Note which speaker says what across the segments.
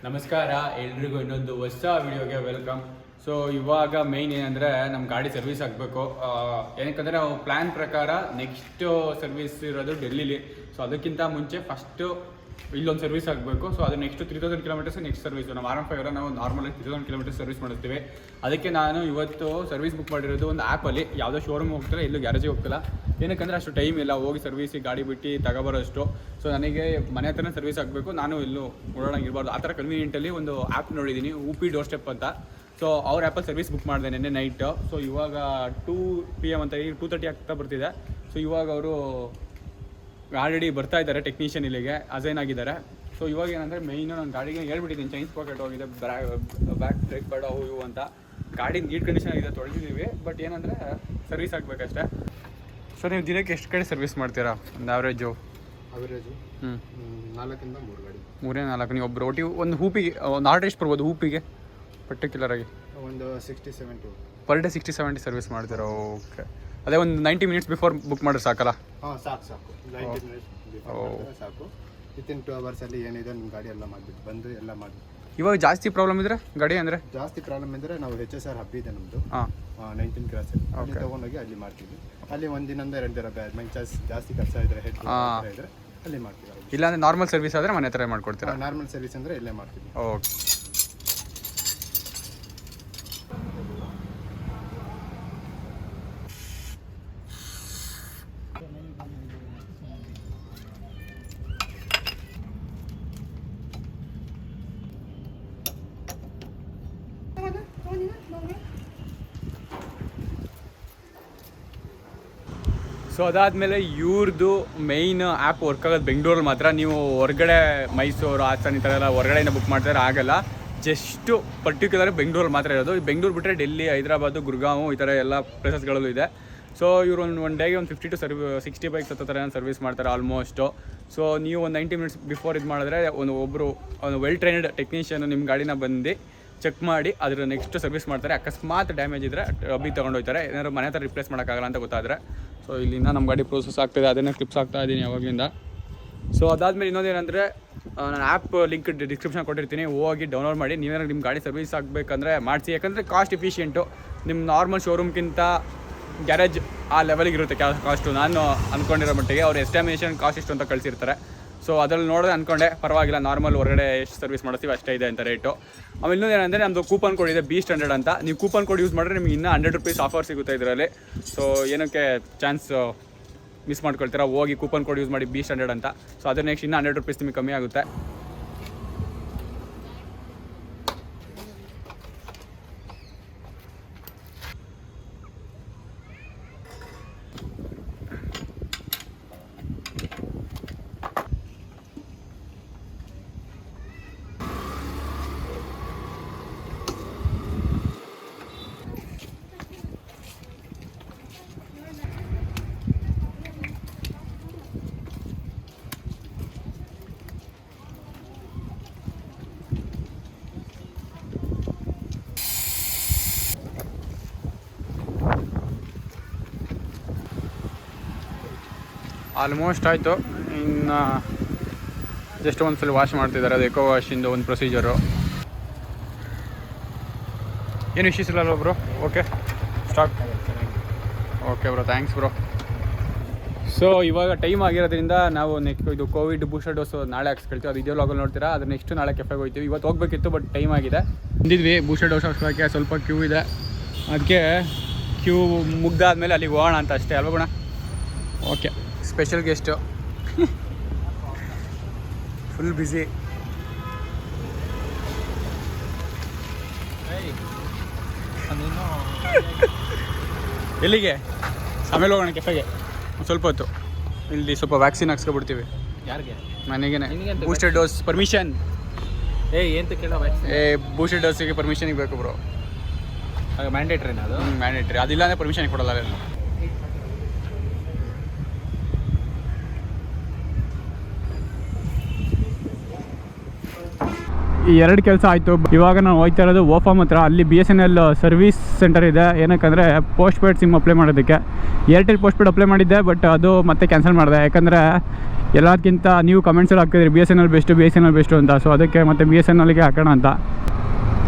Speaker 1: ನಮಸ್ಕಾರ ಎಲ್ರಿಗೂ ಇನ್ನೊಂದು ಹೊಸ ವಿಡಿಯೋಗೆ ವೆಲ್ಕಮ್. ಸೊ ಇವಾಗ ಮೇಯ್ನ್ ಏನಂದರೆ ನಮ್ಮ ಗಾಡಿ ಸರ್ವಿಸ್ ಆಗಬೇಕು. ಏನಕ್ಕಂದರೆ ನಾವು ಪ್ಲ್ಯಾನ್ ಪ್ರಕಾರ ನೆಕ್ಸ್ಟ್ ಸರ್ವಿಸ್ ಇರೋದು ಡೆಲ್ಲಿಲಿ. ಸೊ ಅದಕ್ಕಿಂತ ಮುಂಚೆ ಫಸ್ಟು ಇಲ್ಲೊಂದು ಸರ್ವಿಸ್ ಆಗಬೇಕು. ಸೊ ಅದು ನೆಕ್ಸ್ಟ್ 3000 ಕಿಲೋಮೀಟರ್ಸ್ ನೆಕ್ಸ್ಟ್ ಸರ್ವಿಸು. ನಾವು R15 ನಾವು ನಾರ್ಮಲಾಗಿ 3000 ಕಿಲೋಮೀಟರ್ಸ್ ಸರ್ವಿಸ್ ಮಾಡಿಸ್ತೀವಿ. ಅದಕ್ಕೆ ನಾನು ಇವತ್ತು ಸರ್ವಿಸ್ ಬುಕ್ ಮಾಡಿರೋದು ಒಂದು ಆ್ಯಪಲ್ಲಿ. ಯಾವುದೋ ಶೋರೂಮ್ ಹೋಗ್ತಿಲ್ಲ, ಎಲ್ಲೂ ಗ್ಯಾರೇಜಿಗೆ ಹೋಗ್ತಿಲ್ಲ. ಏನಕ್ಕಂದರೆ ಅಷ್ಟು ಟೈಮ್ ಇಲ್ಲ ಹೋಗಿ ಸರ್ವಿಸಿಗೆ ಗಾಡಿ ಬಿಟ್ಟು ತಗೊಬರೋಷ್ಟು. ಸೊ ನನಗೆ ಮನೆ ಹತ್ರನೇ ಸರ್ವಿಸ್ ಆಗಬೇಕು, ನಾನು ಎಲ್ಲೂ ಓಡಾಡಂಗಿರಬಾರ್ದು. ಆ ಥರ ಕನ್ವೀನಿಯೆಂಟಲ್ಲಿ ಒಂದು ಆ್ಯಪ್ ನೋಡಿದ್ದೀನಿ, Hoopy Doorstep ಅಂತ. ಸೊ ಅವ್ರ ಆ್ಯಪಲ್ಲಿ ಸರ್ವಿಸ್ ಬುಕ್ ಮಾಡಿದೆ ನೆನ್ನೆ ನೈಟು. ಸೊ ಇವಾಗ 2 PM ಅಂತ, ಈಗ 2:30 ಆಗ್ತಾ ಬರ್ತಿದೆ. ಸೊ ಇವಾಗ ಅವರು ಆಲ್ರೆಡಿ ಬರ್ತಾ ಇದ್ದಾರೆ ಟೆಕ್ನಿಷಿಯನ್ ಇಲ್ಲಿಗೆ ಅಸೈನ್ ಆಗಿದ್ದಾರೆ. ಸೊ ಇವಾಗ ಏನಂದರೆ ಮೇಯ್ನು ನಾನು ಗಾಡಿಗೆ ಹೇಳ್ಬಿಟ್ಟಿದ್ದೀನಿ, ಚೈನ್ಸ್ ಪಾಕೆಟ್ ಹೋಗಿದೆ, ಬ್ಯಾಕ್ ಬ್ರೇಕ್ ಬೇಡ ಅವು ಇವು ಅಂತ. ಗಾಡಿ ನೀಟ್ ಕಂಡೀಷನ್ ಆಗಿದೆ, ತೊಳೆದಿದ್ದೀವಿ. ಬಟ್ ಏನಂದರೆ ಸರ್ವಿಸ್ ಆಗಬೇಕಷ್ಟೇ. ಸೊ ನೀವು ದಿನಕ್ಕೆ ಎಷ್ಟು ಕಡೆ ಸರ್ವಿಸ್ ಮಾಡ್ತೀರಾ ಒಂದು ಆವ್ರೇಜು?
Speaker 2: 4 ಇಂದ 3 ಗಾಡಿ.
Speaker 1: 3-4 ನೀವು ಒಬ್ಬರು ಒಟ್ಟಿಗೆ ಒಂದು ಹೂಪಿಗೆ ಒಂದು ಆರ್ಡರ್ ಎಷ್ಟು ಬರ್ಬೋದು ಹೂಪಿಗೆ ಪರ್ಟಿಕ್ಯುಲರಾಗಿ?
Speaker 2: ಒಂದು 60-70
Speaker 1: ಪರ್ ಡೇ 60-70 ಸರ್ವಿಸ್ ಮಾಡ್ತೀರಾ? ಓಕೆ. ಅದೇ ಒಂದು 90 ಮಿನಿಟ್ಸ್ ಬಿಫೋರ್ ಬುಕ್ ಮಾಡಿದ್ರೆ ಸಾಕಲ್ಲ?
Speaker 2: ಹಾಂ ಸಾಕು 90 ಮಿನಿಟ್ಸ್ ಬಿಫೋರ್ ಸಾಕು. ವಿತಿನ್ 2 ಅವರ್ಸಲ್ಲಿ ಏನಿದೆ ನಿಮ್ಮ ಗಾಡಿ ಎಲ್ಲ ಮಾಡಿಬಿಟ್ಟು ಬಂದು ಎಲ್ಲ ಮಾಡಿಬಿಟ್ಟು.
Speaker 1: ಇವಾಗ ಜಾಸ್ತಿ ಪ್ರಾಬ್ಲಮ್ ಇದ್ರೆ ಗಾಡಿ ಅಂದರೆ
Speaker 2: ಜಾಸ್ತಿ ಪ್ರಾಬ್ಲಮ್ ಇದ್ದರೆ ನಾವು HSR ಹಬ್ ಇದೆ ನಮ್ಮದು,
Speaker 1: ಹಾಂ
Speaker 2: 19 ಕ್ರಾಸಲ್ಲಿ. ಅಲ್ಲಿ ತೊಗೊಂಡೋಗಿ ಅಲ್ಲಿ ಮಾಡ್ತೀವಿ. ಅಲ್ಲಿ ಒಂದಿನದಿಂದ 2 ದಿನ ಜಾಸ್ತಿ ಖರ್ಚು ಇದ್ದರೆ ಹೆಡ್ ಇದ್ದರೆ ಅಲ್ಲಿ ಮಾಡ್ತೀವಿ.
Speaker 1: ಇಲ್ಲಾಂದರೆ ನಾರ್ಮಲ್ ಸರ್ವಿಸ್ ಆದರೆ ಮನೆ ಹತ್ರ ಮಾಡ್ಕೊಡ್ತೀರಾ?
Speaker 2: ನಾರ್ಮಲ್ ಸರ್ವಿಸ್ ಅಂದರೆ ಇಲ್ಲೇ ಮಾಡ್ತೀವಿ.
Speaker 1: ಓಕೆ. ಸೊ ಅದಾದಮೇಲೆ ಇವ್ರದ್ದು ಮೇಯ್ನ್ ಆ್ಯಪ್ ವರ್ಕ್ ಆಗೋದು ಬೆಂಗಳೂರಲ್ಲಿ ಮಾತ್ರ. ನೀವು ಹೊರಗಡೆ ಮೈಸೂರು, ಹಾಸನ ಈ ಥರ ಎಲ್ಲ ಹೊರಗಡೆಯಿಂದ ಬುಕ್ ಮಾಡ್ತಾರೆ ಆಗಲ್ಲ. ಜಸ್ಟು ಪರ್ಟಿಕ್ಯುಲರ್ ಬೆಂಗಳೂರಲ್ಲಿ ಮಾತ್ರ ಇರೋದು. ಬೆಂಗಳೂರು ಬಿಟ್ಟರೆ ಡೆಲ್ಲಿ, ಹೈದರಾಬಾದು, ಗುರ್ಗಾಂವ್ ಈ ಥರ ಎಲ್ಲ ಪ್ಲೇಸಸ್ಗಳಲ್ಲೂ ಇದೆ. ಸೊ ಇವರು ಒಂದು ಡೇಗೆ ಒಂದು 50 to 60 ಬೈಕ್ಸ್ ಹತ್ರ ಸರ್ವಿಸ್ ಮಾಡ್ತಾರೆ ಆಲ್ಮೋಸ್ಟು. ಸೊ ನೀವು ಒಂದು 90 ಮಿನಿಟ್ಸ್ ಬಿಫೋರ್ ಇದು ಮಾಡಿದ್ರೆ ಒಬ್ಬರು ವೆಲ್ ಟ್ರೈನ್ಡ್ ಟೆಕ್ನಿಷಿಯನ್ ನಿಮ್ಮ ಗಾಡಿನ ಬಂದು ಚೆಕ್ ಮಾಡಿ ಅದ್ರ ನೆಕ್ಸ್ಟ್ ಸರ್ವಿಸ್ ಮಾಡ್ತಾರೆ. ಅಕಸ್ಮಾತ್ ಡ್ಯಾಮೇಜ್ ಇದ್ದರೆ ಅಬ್ಬಿ ತೊಗೊಂಡೋಗ್ತಾರೆ. ಏನಾದ್ರು ಮನೆ ಹತ್ರ ರಿಪ್ಲೇಸ್ ಮಾಡೋಕ್ಕಾಗಲ್ಲ ಅಂತ ಗೊತ್ತಾದರೆ. ಸೊ ಇಲ್ಲಿಂದ ನಮ್ಮ ಗಾಡಿ ಪ್ರೋಸೆಸ್ ಆಗ್ತಾಯಿದೆ, ಅದನ್ನೇ ಕ್ಲಿಪ್ಸ್ ಆಗ್ತಾ ಇದ್ದೀನಿ ಯಾವಾಗಲಿಂದ. ಸೊ ಅದಾದಮೇಲೆ ಇನ್ನೊಂದೇನೆಂದರೆ ನಾನು ಆ್ಯಪ್ ಲಿಂಕ್ ಡಿಸ್ಕ್ರಿಪ್ಷನ್ ಕೊಟ್ಟಿರ್ತೀನಿ, ಹೋಗಿ ಡೌನ್ಲೋಡ್ ಮಾಡಿ. ನೀವೇನಾದ್ರು ನಿಮ್ಮ ಗಾಡಿ ಸರ್ವಿಸ್ ಆಗಬೇಕಂದ್ರೆ ಮಾಡಿಸಿ. ಯಾಕಂದರೆ ಕಾಸ್ಟ್ ಎಫಿಷಿಯೆಂಟು ನಿಮ್ಮ ನಾರ್ಮಲ್ ಶೋರೂಮ್ಗಿಂತ ಗ್ಯಾರೇಜ್ ಆ ಲೆವೆಲಿಗೆ ಇರುತ್ತೆ ಕಾಸ್ಟು. ನಾನು ಅಂದ್ಕೊಂಡಿರೋ ಮಟ್ಟಿಗೆ ಅವ್ರು ಎಸ್ಟಿಮೇಷನ್ ಕಾಸ್ಟ್ ಇಷ್ಟು ಅಂತ ಕಳಿಸಿರ್ತಾರೆ. ಸೊ ಅದ್ರಲ್ಲಿ ನೋಡಿದ್ರೆ ಅಂದ್ಕೊಂಡೆ ಪರವಾಗಿಲ್ಲ, ನಾರ್ಮಲ್ ಹೊರಗಡೆ ಎಷ್ಟು ಸರ್ವಿಸ್ ಮಾಡ್ತೀವಿ ಅಷ್ಟೇ ಇದೆ ಅಂತ ರೇಟು. ಆಮೇಲೆ ಇನ್ನೊಂದು ಏನಂದರೆ ನಮ್ಮದು ಕೂಪನ್ ಕೋಡ್ ಇದೆ B100 ಅಂತ. ನೀವು ಕೂಪನ್ ಕೋಡ್ ಯೂಸ್ ಮಾಡಿದ್ರೆ ನಿಮಗೆ ಇನ್ನೂ ₹100 ಆಫರ್ ಸಿಗುತ್ತೆ ಇದರಲ್ಲಿ. ಸೊ ಏನಕ್ಕೆ ಚಾನ್ಸ್ ಮಿಸ್ ಮಾಡ್ಕೊಳ್ತೀರಾ, ಹೋಗಿ ಕೂಪನ್ ಕೋಡ್ ಯೂಸ್ ಮಾಡಿ B100 ಅಂತ. ಸೊ ಅದ್ರ ನೆಕ್ಸ್ಟ್ ಇನ್ನೂ ₹100 ನಿಮಗೆ ಕಮ್ಮಿ ಆಗುತ್ತೆ. ಆಲ್ಮೋಸ್ಟ್ ಆಯಿತು. ಇನ್ನು ಜಸ್ಟ್ ಒಂದು ಸಲ ವಾಶ್ ಮಾಡ್ತಿದ್ದಾರೆ. ಅದು ಎಕೋ ವಾಶಿಂದು ಒಂದು ಪ್ರೊಸೀಜರು. ಏನು ಇಶ್ಯೂಸ್ ಇಲ್ಲಲ್ಲ bro? Okay start. Okay bro, thanks bro. So ಇವಾಗ ಟೈಮ್ ಆಗಿರೋದ್ರಿಂದ ನಾವು ನೆಕ್ಸ್ಟ್ ಇದು ಕೋವಿಡ್ ಬೂಸ್ಟರ್ ಡೋಸು ನಾಳೆ ಹಾಕ್ಸ್ಕೊಳ್ತೀವಿ. ಅದು ಇದೇ ಲಾಗಲ್ಲಿ ನೋಡ್ತೀರಾ. ಅದು ನೆಕ್ಸ್ಟ್ ನಾಳೆ ಕೆಫೆಗೆ ಹೋಗ್ತೀವಿ. ಇವತ್ತು ಹೋಗ್ಬೇಕಿತ್ತು ಬಟ್ ಟೈಮ್ ಆಗಿದೆ. ಬಂದಿದ್ವಿ ಬೂಸ್ಟರ್ ಡೋಸ್ ಹಾಕ್ಸೋಕ್ಕೆ. ಸ್ವಲ್ಪ ಕ್ಯೂ ಇದೆ, ಅದಕ್ಕೆ ಕ್ಯೂ ಮುಗ್ದಾದ್ಮೇಲೆ ಅಲ್ಲಿಗೆ ಹೋಗೋಣ ಅಂತ ಅಷ್ಟೇ ಅಲ್ವ ಗುಣ? Okay. Special guest full busy. ಎಲ್ಲಿಗೆ? ಆಮೇಲೆ ಹೋಗೋಣ ಕೆಫೆಗೆ ಸ್ವಲ್ಪ ಹೊತ್ತು. ಇಲ್ಲಿ ಸ್ವಲ್ಪ ವ್ಯಾಕ್ಸಿನ್ ಹಾಕ್ಸ್ಕೊಬಿಡ್ತೀವಿ.
Speaker 3: ಯಾರಿಗೆ?
Speaker 1: ನನಗೇನೆ ಬೂಸ್ಟರ್ ಡೋಸ್ ಪರ್ಮಿಷನ್.
Speaker 3: ಏನು ಕೇಳೋ?
Speaker 1: ಬೂಸ್ಟರ್ ಡೋಸಿಗೆ ಪರ್ಮಿಷನಿಗೆ ಬೇಕು ಬ್ರೋ.
Speaker 3: ಮ್ಯಾಂಡೇಟ್ರಿನ ಅದು?
Speaker 1: ಮ್ಯಾಂಡೇಟ್ರಿ. ಅದಿಲ್ಲ ಅಂದರೆ ಪರ್ಮಿಷನ್ ಕೊಡಲ್ಲ. ಈ 2 ಕೆಲಸ ಆಯಿತು. ಇವಾಗ ನಾನು ಹೋಗ್ತಾ ಇರೋದು ಓಫಾಮ್ ಹತ್ರ. ಅಲ್ಲಿ BSNL ಸರ್ವಿಸ್ ಸೆಂಟರ್ ಇದೆ. ಏನಕ್ಕಂದರೆ ಪೋಸ್ಟ್ ಪೇಯ್ಡ್ ಸಿಮ್ ಅಪ್ಲೈ ಮಾಡೋದಕ್ಕೆ. ಏರ್ಟೆಲ್ ಪೋಸ್ಟ್ ಪೇಯ್ಡ್ ಅಪ್ಲೈ ಮಾಡಿದ್ದೆ, ಬಟ್ ಅದು ಮತ್ತೆ ಕ್ಯಾನ್ಸಲ್ ಮಾಡಿದೆ. ಯಾಕಂದರೆ ಎಲ್ಲದಕ್ಕಿಂತ ನೀವು ಕಮೆಂಟ್ಸಲ್ಲಿ ಹಾಕಿದ್ರಿ BSNL ಬೆಸ್ಟು ಅಂತ. ಸೊ ಅದಕ್ಕೆ ಮತ್ತು BSNLಗೆ ಹಾಕೋಣ ಅಂತ.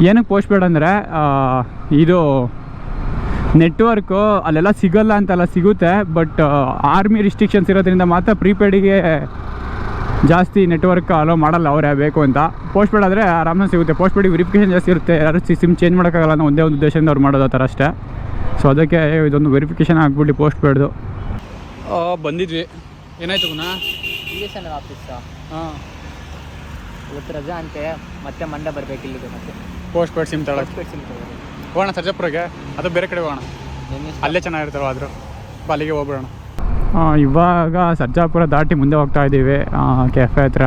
Speaker 1: ಏನಕ್ಕೆ ಪೋಸ್ಟ್ ಬೇಡ ಅಂದರೆ ಇದು ನೆಟ್ವರ್ಕು ಅಲ್ಲೆಲ್ಲ ಸಿಗೋಲ್ಲ ಅಂತಲ್ಲ, ಸಿಗುತ್ತೆ. ಬಟ್ ಆರ್ಮಿ ರಿಸ್ಟ್ರಿಕ್ಷನ್ಸ್ ಇರೋದ್ರಿಂದ ಮಾತ್ರ ಪ್ರೀಪೇಡಿಗೆ ಜಾಸ್ತಿ ನೆಟ್ವರ್ಕ್ ಅಲೋ ಮಾಡಲ್ಲ ಅವರೇ ಬೇಕು ಅಂತ. ಪೋಸ್ಟ್ ಪೇಡ್ ಆದರೆ ಆರಾಮಾಗಿ ಸಿಗುತ್ತೆ. ಪೋಸ್ಟ್ ಪೇಡಿಗೆ ವೆರಿಫಿಕೇಷನ್ ಜಾಸ್ತಿ ಇರುತ್ತೆ, ಯಾರು ಸಿಮ್ ಚೇಂಜ್ ಮಾಡೋಕ್ಕಾಗಲ್ಲ ಅನ್ನೋ ಒಂದೇ ಒಂದು ಉದ್ದೇಶದಿಂದ ಅವ್ರು ಮಾಡೋದು ಆ ಥರ ಅಷ್ಟೇ. ಸೊ ಅದಕ್ಕೆ ಇದೊಂದು ವೆರಿಫಿಕೇಷನ್ ಆಗಿಬಿಟ್ಟು ಪೋಸ್ಟ್ ಪೇಡ್ದು ಬಂದಿದ್ವಿ. ಏನಾಯ್ತು ಪುನಃ
Speaker 4: BSNL ಆಫೀಸಾ?
Speaker 1: ಹಾಂ,
Speaker 4: ಇವತ್ತು ರಜಾ ಅಂತೆ, ಮತ್ತೆ ಮಂಡೆ ಬರಬೇಕು ಇಲ್ಲಿಗೆ. ಮತ್ತೆ
Speaker 1: ಪೋಸ್ಟ್ ಪೇಡ್ ಸಿಮ್ ತಗೊಳ್ಳೋಕೆ
Speaker 4: ಸಿಮ್ ತಗೋದು.
Speaker 1: ಹೋಗೋಣ ಸರ್ಜಾಪುರಕ್ಕೆ, ಅಥವಾ ಬೇರೆ ಕಡೆ ಹೋಗೋಣ, ಅಲ್ಲೇ ಚೆನ್ನಾಗಿರ್ತಾರೋ ಆದರೂ ಅಲ್ಲಿಗೆ ಹೋಗ್ಬಿಡೋಣ. ಇವಾಗ ಸರ್ಜಾಪುರ ದಾಟಿ ಮುಂದೆ ಹೋಗ್ತಾ ಇದ್ದೀವಿ ಕೆಫೆ ಹತ್ರ.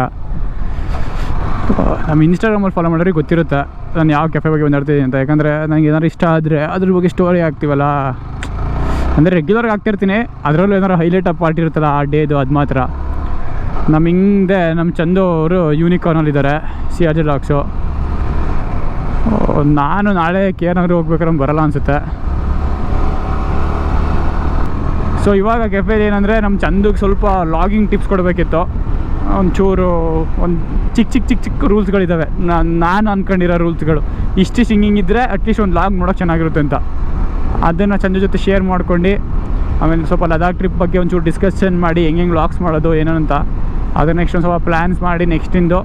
Speaker 1: ನಮ್ಮ ಇನ್ಸ್ಟಾಗ್ರಾಮಲ್ಲಿ ಫಾಲೋ ಮಾಡೋರಿಗೆ ಗೊತ್ತಿರುತ್ತೆ ನಾನು ಯಾವ ಕೆಫೆ ಬಗ್ಗೆ ಬಂದಿರ್ತೀನಿ ಅಂತ. ಯಾಕಂದರೆ ನನಗೆ ಏನಾದ್ರು ಇಷ್ಟ ಆದರೆ ಅದ್ರ ಬಗ್ಗೆ ಸ್ಟೋರಿ ಹಾಕ್ತೀವಲ್ಲ, ಅಂದರೆ ರೆಗ್ಯುಲರ್ಗೆ ಆಗ್ತಿರ್ತೀನಿ. ಅದರಲ್ಲೂ ಏನಾರು ಹೈಲೈಟ್ ಅಪ್ ಪಾರ್ಟಿ ಇರುತ್ತಲ್ಲ ಆ ಡೇದು, ಅದು ಮಾತ್ರ. ನಮ್ಮ ಹಿಂದೆ ನಮ್ಮ ಚಂದು ಅವರು ಯೂನಿಕಾರ್ನಲ್ಲಿದ್ದಾರೆ, CRJ ಲಾಕ್ಸು. ನಾನು ನಾಳೆ KR ಹೋಗ್ಬೇಕಾದ್ರೆ ಬರಲ್ಲ ಅನಿಸುತ್ತೆ. ಸೊ ಇವಾಗ ಕೆಫೆಲಿ ಏನಂದರೆ ನಮ್ಮ ಚಂದಕ್ಕೆ ಸ್ವಲ್ಪ ಲಾಗಿಂಗ್ ಟಿಪ್ಸ್ ಕೊಡಬೇಕಿತ್ತು. ಒಂಚೂರು ಒಂದು ಚಿಕ್ಕ ರೂಲ್ಸ್ಗಳಿದ್ದಾವೆ, ನಾನು ಅಂದ್ಕೊಂಡಿರೋ ರೂಲ್ಸ್ಗಳು. ಇಷ್ಟು ಸಿಂಗಿಂಗ್ ಇದ್ದರೆ ಅಟ್ಲೀಸ್ಟ್ ಒಂದು ಲಾಗ್ ನೋಡೋಕೆ ಚೆನ್ನಾಗಿರುತ್ತೆ ಅಂತ. ಅದನ್ನು ಚಂದ ಜೊತೆ ಶೇರ್ ಮಾಡ್ಕೊಂಡು ಆಮೇಲೆ ಸ್ವಲ್ಪ ಲದಾಖ್ ಟ್ರಿಪ್ ಬಗ್ಗೆ ಒಂಚೂರು ಡಿಸ್ಕಷನ್ ಮಾಡಿ ಹೆಂಗೆ ಲಾಗ್ಸ್ ಮಾಡೋದು ಏನಂತ. ಅದನ್ನು ನೆಕ್ಸ್ಟ್ ಒಂದು ಸ್ವಲ್ಪ ಪ್ಲ್ಯಾನ್ಸ್ ಮಾಡಿ ನೆಕ್ಸ್ಟಿಂದು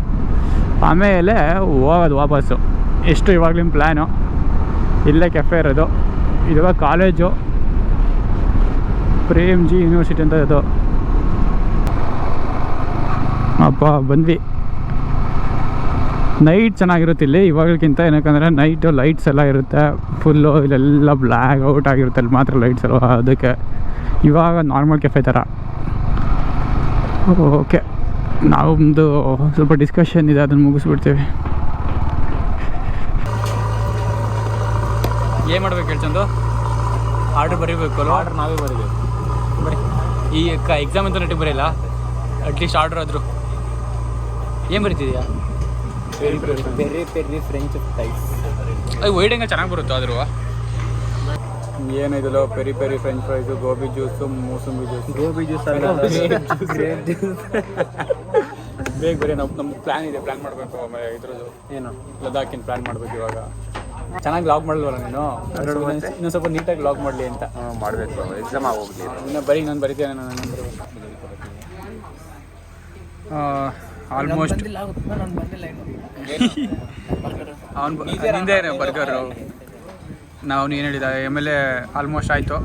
Speaker 1: ಆಮೇಲೆ ಹೋಗೋದು ವಾಪಸ್ಸು. ಎಷ್ಟು ಇವಾಗಲಿನ ಪ್ಲ್ಯಾನು. ಇಲ್ಲೇ ಕೆಫೆ ಇರೋದು, ಇವಾಗ ಕಾಲೇಜು ಪ್ರೇಮ್ ಜಿ ಯೂನಿವರ್ಸಿಟಿ ಅಂತ ಇದು. ಅಪ್ಪ ಬಂದ್ವಿ. ನೈಟ್ ಚೆನ್ನಾಗಿರುತ್ತೆ ಇಲ್ಲಿ ಇವಾಗಕ್ಕಿಂತ. ಏನಕ್ಕಂದರೆ ನೈಟು ಲೈಟ್ಸ್ ಎಲ್ಲ ಇರುತ್ತೆ ಫುಲ್ಲು, ಇಲ್ಲೆಲ್ಲ ಬ್ಲ್ಯಾಕ್ ಔಟ್ ಆಗಿರುತ್ತೆ, ಅಲ್ಲಿ ಮಾತ್ರ ಲೈಟ್ಸ್ ಅಲ್ವ. ಅದಕ್ಕೆ ಇವಾಗ ನಾರ್ಮಲ್ ಕೆಫೆ ಥರ. ಓಕೆ, ನಾವೊಂದು ಸ್ವಲ್ಪ ಡಿಸ್ಕಷನ್ ಇದೆ, ಅದನ್ನು ಮುಗಿಸ್ಬಿಡ್ತೀವಿ. ಏನು ಮಾಡ್ಬೇಕು ಹೇಳಿ ಚಂದು? ಆರ್ಡ್ರ್ ಬರೀಬೇಕಲ್ಲ?
Speaker 3: ಆರ್ಡ್ರ್ ನಾವೇ ಬರೀಬೇಕು.
Speaker 1: ಬರೀ ಈ ಎಕ್ಸಾಮ್ ಅಂತ ನೆಟ್ಟಿಗೆ ಬರೆಯಲ್ಲ, ಅಟ್ಲೀಸ್ಟ್ ಆರ್ಡ್ರ್ ಆದರೂ ಏನು ಬರೀತಿದೆಯಾ?
Speaker 4: Peri French fries.
Speaker 1: ಅದು ವೈಡಿಂಗ ಚೆನ್ನಾಗಿ ಬರುತ್ತೆ ಆದರೂ. ಏನಿದೆಯಲ್ಲ ಪೆರಿ ಫ್ರೆಂಚ್ ಫ್ರೈಸು, ಗೋಬಿ ಜ್ಯೂಸು, ಮೂಸಂಬಿ ಜ್ಯೂಸು.
Speaker 4: ಗೋಬಿ ಜ್ಯೂಸ್ ಅಲ್ಲ, ಗ್ರೇಪ್ ಜ್ಯೂಸ್.
Speaker 1: ಬೇಗ ಬರೀ ನಮ್ಮ ಪ್ಲ್ಯಾನ್ ಇದೆ, ಪ್ಲ್ಯಾನ್ ಮಾಡಬೇಕು. ಆಮೇಲೆ ಇದ್ರದ್ದು
Speaker 4: ಏನು
Speaker 1: ಲದಾಖಿನ ಪ್ಲ್ಯಾನ್ ಮಾಡಬೇಕು. ಇವಾಗ ಚೆನ್ನಾಗಿ ಲಾಗ್ ಮಾಡಲ್ವಲ್ಲ ನೀನು? ಇನ್ನೊಂದು ಸ್ವಲ್ಪ ನೀಟಾಗಿ ಲಾಗ್ ಮಾಡಲಿ ಅಂತ
Speaker 3: ಮಾಡಬೇಕು. ಎಕ್ಸಾಮ್ ಆಗೋಗ್ಲಿ.
Speaker 1: ಇನ್ನು ಬರೀ ನಾನು ಬರಿತೇನೆ. ನಾನು ಆಲ್ಮೋಸ್ಟ್
Speaker 4: ನಾನು ಬಂದಿಲ್ಲ.
Speaker 1: ಅವ್ನು ಹಿಂದೆ ಬರ್ಗರು ನಾವು ಏನು ಹೇಳಿದ ಆಮೇಲೆ ಆಲ್ಮೋಸ್ಟ್ ಆಯಿತು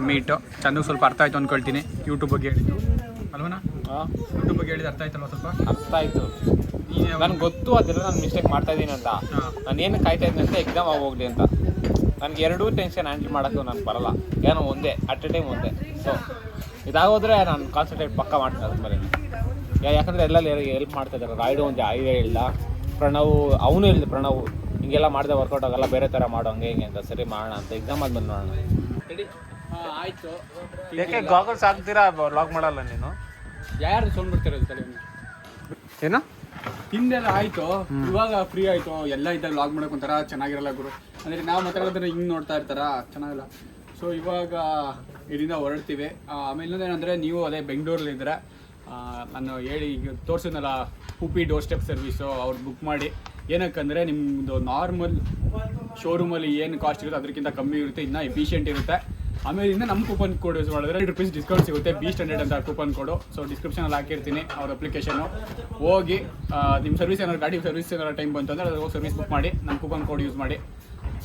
Speaker 1: ಮೀಟು. ಚಂದಕ್ಕೆ ಸ್ವಲ್ಪ ಅರ್ಥ ಆಯಿತು ಅಂದ್ಕೊಳ್ತೀನಿ. ಯೂಟ್ಯೂಬ್ ಬಗ್ಗೆ ಹೇಳಿದ್ದು ಅಲ್ವನಾ? ಯೂಟ್ಯೂಬ್ ಬಗ್ಗೆ ಹೇಳಿದ್ದು ಅರ್ಥ ಆಯ್ತಲ್ವ? ಸ್ವಲ್ಪ
Speaker 3: ಅರ್ಥ ಆಯಿತು. ನನಗೆ ಗೊತ್ತು ಅದೆಲ್ಲ ನಾನು ಮಿಸ್ಟೇಕ್ ಮಾಡ್ತಾ ಇದ್ದೀನಿ ಅಂತ. ನಾನು ಏನು ಕಾಯ್ತಾ ಇದ್ದೀನಿ ಅಂತ ಎಕ್ಸಾಮ್ ಆಗೋಗ್ಲಿ ಅಂತ. ನನಗೆ ಎರಡೂ ಟೆನ್ಷನ್ ಹ್ಯಾಂಡಲ್ ಮಾಡೋಕ್ಕೂ ನನಗೆ ಬರಲ್ಲ. ಏನೋ ಒಂದೇ ಅಟ್ ಎ ಟೈಮ್ ಒಂದೇ. ಸೊ ಇದಾಗೋದ್ರೆ ನಾನು ಕಾನ್ಸಂಟ್ರೇಟ್ ಪಕ್ಕ ಮಾಡ್ತೀನಿ ಅದ್ರ ಮೇಲೆ. ಯಾಕಂದರೆ ಎಲ್ಲ ಹೆಲ್ಪ್ ಮಾಡ್ತಾ ಇದ್ದಾರೆ. ರಾಯ್ಡು ಒಂದು ಐಡಿಯಾ ಇಲ್ಲ, ಪ್ರಣವ್ ಅವನು ಹೇಳಿದೆ, ಪ್ರಣವ್ ಹಿಂಗೆಲ್ಲ ಮಾಡಿದೆ ವರ್ಕೌಟ್ ಆಗಲ್ಲ, ಬೇರೆ ಥರ ಮಾಡೋ ಹಂಗೆ ಹಿಂಗೆ ಅಂತ. ಸರಿ ಮಾಡೋಣ ಅಂತ ಎಕ್ಸಾಮ್ ಆದ್ಮೇಲೆ ನೋಡೋಣ.
Speaker 1: ಆಯಿತು.
Speaker 3: ಯಾಕೆ ಗಾಗಲ್ಸ್ ಹಾಕ್ತೀರಾ ಲಾಗ್ ಮಾಡಲ್ಲ ನೀನು?
Speaker 1: ಯಾರು ಸೌಂಡ್ ಬಿಡ್ತಿರೋದು ತಲೆ?
Speaker 3: ಏನು
Speaker 1: ಹಿಂದೆಲ್ಲ ಆಯಿತು, ಇವಾಗ ಫ್ರೀ ಆಯಿತು. ಎಲ್ಲ ಇದ್ದಾಗ ಲಾಗ್ ಮಾಡೋಕೆ ಒಂಥರ ಚೆನ್ನಾಗಿರಲ್ಲ ಗುರು. ಅಂದರೆ ನಾವು ಮಾತಾಡೋದ್ರೆ ಹಿಂಗೆ ನೋಡ್ತಾ ಇರ್ತಾರ, ಚೆನ್ನಾಗಿಲ್ಲ. ಸೊ ಇವಾಗ ಇಲ್ಲಿಂದ ಹೊರಡ್ತೀವಿ. ಆಮೇಲೆ ಇನ್ನೊಂದೇನೆಂದರೆ, ನೀವು ಅದೇ ಬೆಂಗಳೂರಲ್ಲಿದ್ದರೆ ನಾನು ಹೇಳಿ ಈಗ ತೋರಿಸಿದ್ನಲ್ಲ ಹೂಪಿ ಡೋರ್ಸ್ಟೆಪ್ ಸರ್ವಿಸು, ಅವ್ರು ಬುಕ್ ಮಾಡಿ. ಏನಕ್ಕಂದರೆ ನಿಮ್ಮದು ನಾರ್ಮಲ್ ಶೋರೂಮಲ್ಲಿ ಏನು ಕಾಸ್ಟ್ ಇರುತ್ತೆ ಅದಕ್ಕಿಂತ ಕಮ್ಮಿ ಇರುತ್ತೆ, ಇನ್ನೂ ಎಫಿಷಿಯೆಂಟ್ ಇರುತ್ತೆ. ಆಮೇಲಿಂದ ನಮ್ಮ ಕೂಪನ್ ಕೋಡ್ ಯೂಸ್ ಮಾಡಿದ್ರೆ ₹100 ಡಿಸ್ಕೌಂಟ್ ಸಿಗುತ್ತೆ. B100 ಅಂತ ಕೂಪನ್ ಕೋಡು. ಸೊ ಡಿಸ್ಕ್ರಿಪ್ಷನಲ್ಲಿ ಹಾಕಿರ್ತೀನಿ ಅವ್ರ ಅಪ್ಲಿಕೇಶನು. ಹೋಗಿ ನಿಮ್ಮ ಸರ್ವಿಸ್ ಏನಾದ್ರು ಗಾಡಿ ಸರ್ವಿಸ್ ಏನಾದ್ರು ಟೈಮ್ ಬಂತು ಅಂದರೆ ಅದು ಸರ್ವಿಸ್ ಬುಕ್ ಮಾಡಿ ನಮ್ಮ ಕೂಪನ್ ಕೋಡ್ ಯೂಸ್ ಮಾಡಿ.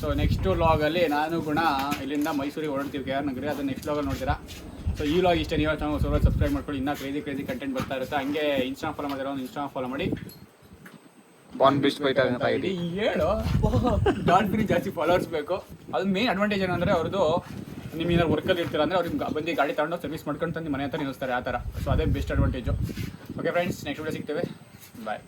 Speaker 1: ಸೊ ನೆಕ್ಸ್ಟು ಲಾಗಲ್ಲಿ ನಾನು ಗುಣ ಇಲ್ಲಿಂದ ಮೈಸೂರಿಗೆ ಹೊರಡ್ತೀವಿ, KR ನಗರಿ. ಅದು ನೆಕ್ಸ್ಟ್ ಲಾಗಲ್ಲಿ ನೋಡ್ತೀರಾ. ಸೊ ಈ ಲಾಗ್ ಇಷ್ಟೇ. ನೀವು ಚಾನಲ್ ಸ್ವಲ್ಪ ಸಬ್ಸ್ಕ್ರೈಬ್ ಮಾಡ್ಕೊಳ್ಳಿ, ಇನ್ನೂ ಕ್ರೇಜಿ ಕಂಟೆಂಟ್ ಬರ್ತಾ ಇರುತ್ತೆ. ಹಂಗೆ ಇನ್ಸ್ಟಾಗ್ರಾಮ್ ಫಾಲೋ ಮಾಡಿರೋ ಇನ್ಸ್ಟಾಗ್ರಾಮ್ ಫಾಲೋ ಮಾಡಿ.
Speaker 3: ಬಾನ್ ಬಿಸ್ಟ್ ಬೈತಾ ಇದೆ
Speaker 1: ಹೇಳು. ಡಾಲ್ಫಿನ್ ಜಾಸ್ತಿ ಫಾಲೋವರ್ಸ್ ಬೇಕು. ಅದು ಮೇನ್ ಅಡ್ವಾಂಟೇಜ್ ಏನಂದರೆ ಅವ್ರದ್ದು ನಿಮ್ಮ ಏನಾದ್ರು ವರ್ಕಲ್ಲಿ ಇರ್ತೀರ ಅಂದರೆ ಅವ್ರಿಗೆ ಬಂದು ಗಾಡಿ ತಗೊಂಡು ಸರ್ವಿಸ್ ಮಾಡ್ಕೊಂಡು ತಂದು ಮನೆ ಹತ್ರ ನಿಲ್ಲಿಸ್ತಾರೆ, ಆ ಥರ. ಸೊ ಅದೇ best advantage. Okay friends, next video ಸಿಗ್ತೇವೆ. ಬಾಯ್.